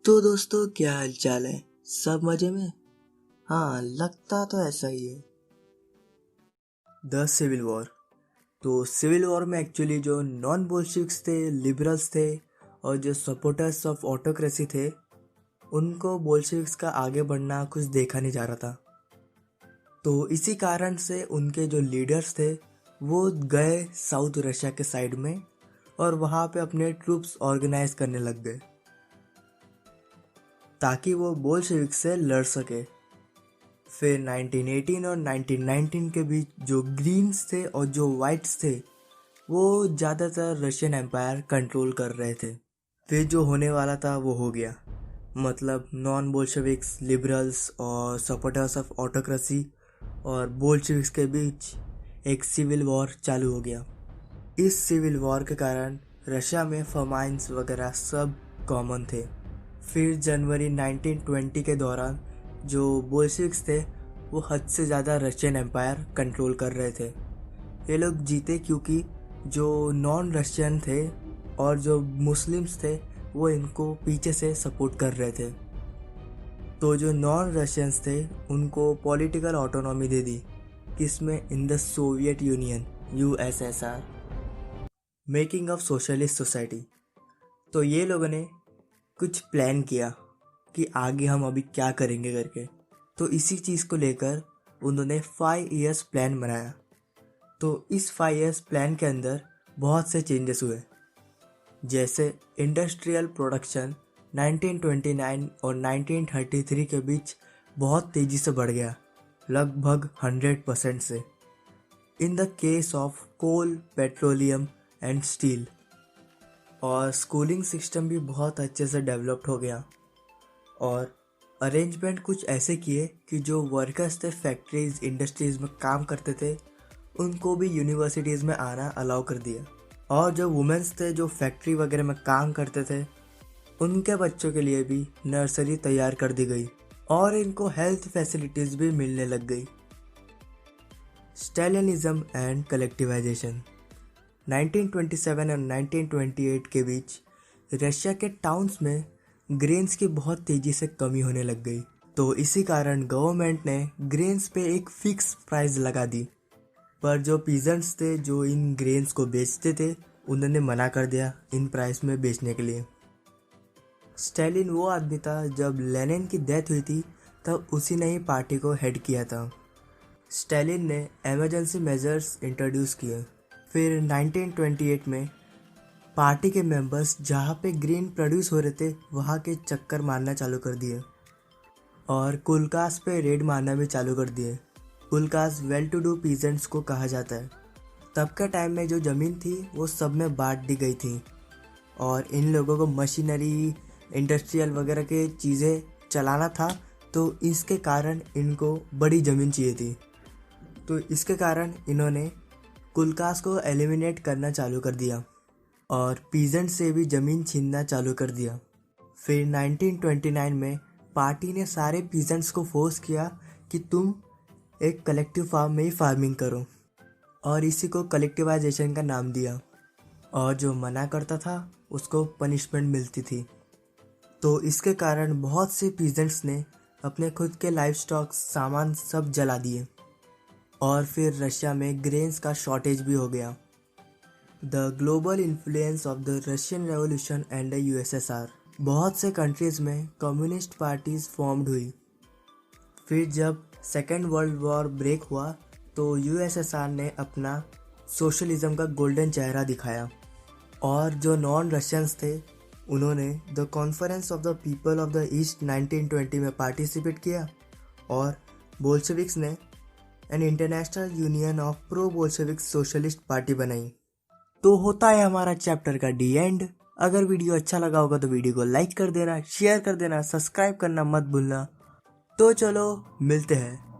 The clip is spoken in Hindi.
तो दोस्तों, क्या हाल चाल है? सब मजे में? हाँ, लगता तो ऐसा ही है। The civil war. तो सिविल वॉर में एक्चुअली जो नॉन बोल्शिविक्स थे, लिबरल्स थे और जो सपोर्टर्स ऑफ ऑटोक्रेसी थे, उनको बोल्शिविक्स का आगे बढ़ना कुछ देखा नहीं जा रहा था। तो इसी कारण से उनके जो लीडर्स थे वो गए साउथ रशिया के साइड में और वहाँ पे अपने ट्रूप्स ऑर्गेनाइज करने लग गए ताकि वो बोल्शेविक से लड़ सके। फिर 1918 और 1919 के बीच जो ग्रीन्स थे और जो वाइट्स थे वो ज़्यादातर रशियन एम्पायर कंट्रोल कर रहे थे। फिर जो होने वाला था वो हो गया, मतलब नॉन बोल्शेविक्स, लिबरल्स और सपोर्टर्स ऑफ ऑटोक्रेसी और बोल्शेविक्स के बीच एक सिविल वॉर चालू हो गया। इस सिविल वॉर के कारण रशिया में फमाइन्स वगैरह सब कॉमन थे। फिर जनवरी 1920 के दौरान जो बोल्शेविक्स थे वो हद से ज़्यादा रशियन एम्पायर कंट्रोल कर रहे थे। ये लोग जीते क्योंकि जो नॉन रशियन थे और जो मुस्लिम्स थे वो इनको पीछे से सपोर्ट कर रहे थे। तो जो नॉन रशियंस थे उनको पॉलिटिकल ऑटोनॉमी दे दी, किसमें, in the Soviet union, USSR, making of socialist society. तो ये लोगों ने कुछ प्लान किया कि आगे हम अभी क्या करेंगे करके। तो इसी चीज़ को लेकर उन्होंने 5 इयर्स प्लान बनाया। तो इस 5 इयर्स प्लान के अंदर बहुत से चेंजेस हुए, जैसे इंडस्ट्रियल प्रोडक्शन 1929 और 1933 के बीच बहुत तेज़ी से बढ़ गया, लगभग 100% से, in the case of coal, petroleum and steel. और स्कूलिंग सिस्टम भी बहुत अच्छे से डेवलप्ड हो गया और अरेंजमेंट कुछ ऐसे किए कि जो वर्कर्स थे फैक्ट्रीज, इंडस्ट्रीज़ में काम करते थे, उनको भी यूनिवर्सिटीज़ में आना अलाउ कर दिया। और जो वुमेन्स थे जो फैक्ट्री वगैरह में काम करते थे, उनके बच्चों के लिए भी नर्सरी तैयार कर दी गई और इनको हेल्थ फैसिलिटीज़ भी मिलने लग गई। स्टैलिनिज्म एंड कलेक्टिवाइजेशन। 1927 और 1928 के बीच रशिया के टाउन्स में ग्रेन्स की बहुत तेज़ी से कमी होने लग गई। तो इसी कारण गवर्नमेंट ने ग्रेन्स पे एक फिक्स प्राइस लगा दी, पर जो पीजेंट्स थे जो इन ग्रेन्स को बेचते थे उन्होंने मना कर दिया इन प्राइस में बेचने के लिए। स्टालिन वो आदमी था, जब लेनिन की डेथ हुई थी तब उसी ने ही पार्टी को हेड किया था। स्टालिन ने इमरजेंसी मेजर्स इंट्रोड्यूस किए। फिर 1928 में पार्टी के मेंबर्स जहाँ पे ग्रेन प्रोड्यूस हो रहे थे वहाँ के चक्कर मारना चालू कर दिए और कुलकास पे रेड मारना भी चालू कर दिए। कुलकास वेल टू डू पीजेंट्स को कहा जाता है। तब के टाइम में जो ज़मीन थी वो सब में बांट दी गई थी और इन लोगों को मशीनरी, इंडस्ट्रियल वगैरह के चीज़ें चलाना था, तो इसके कारण इनको बड़ी ज़मीन चाहिए थी। तो इसके कारण इन्होंने कुलकास को एलिमिनेट करना चालू कर दिया और पीजेंट से भी ज़मीन छीनना चालू कर दिया। फिर 1929 में पार्टी ने सारे पीजेंट्स को फोर्स किया कि तुम एक कलेक्टिव फार्म में ही फार्मिंग करो और इसी को कलेक्टिवाइजेशन का नाम दिया। और जो मना करता था उसको पनिशमेंट मिलती थी। तो इसके कारण बहुत से पीजेंट्स ने अपने खुद के लाइफ स्टॉक, सामान सब जला दिए और फिर रशिया में ग्रेन्स का शॉर्टेज भी हो गया। The global influence of the Russian revolution and the USSR. बहुत से कंट्रीज में कम्युनिस्ट पार्टीज फॉर्म्ड हुई। फिर जब सेकेंड वर्ल्ड वॉर ब्रेक हुआ तो यूएसएसआर ने अपना सोशलिज्म का गोल्डन चेहरा दिखाया और जो नॉन रशियंस थे उन्होंने the conference of the people of the east 1920 में पार्टिसिपेट किया और बोल्शेविक्स ने an international union of pro Bolshevik socialist party बनाई। तो होता है हमारा चैप्टर का डी एंड। अगर वीडियो अच्छा लगा होगा तो वीडियो को लाइक कर देना, शेयर कर देना, सब्सक्राइब करना मत भूलना। तो चलो मिलते हैं।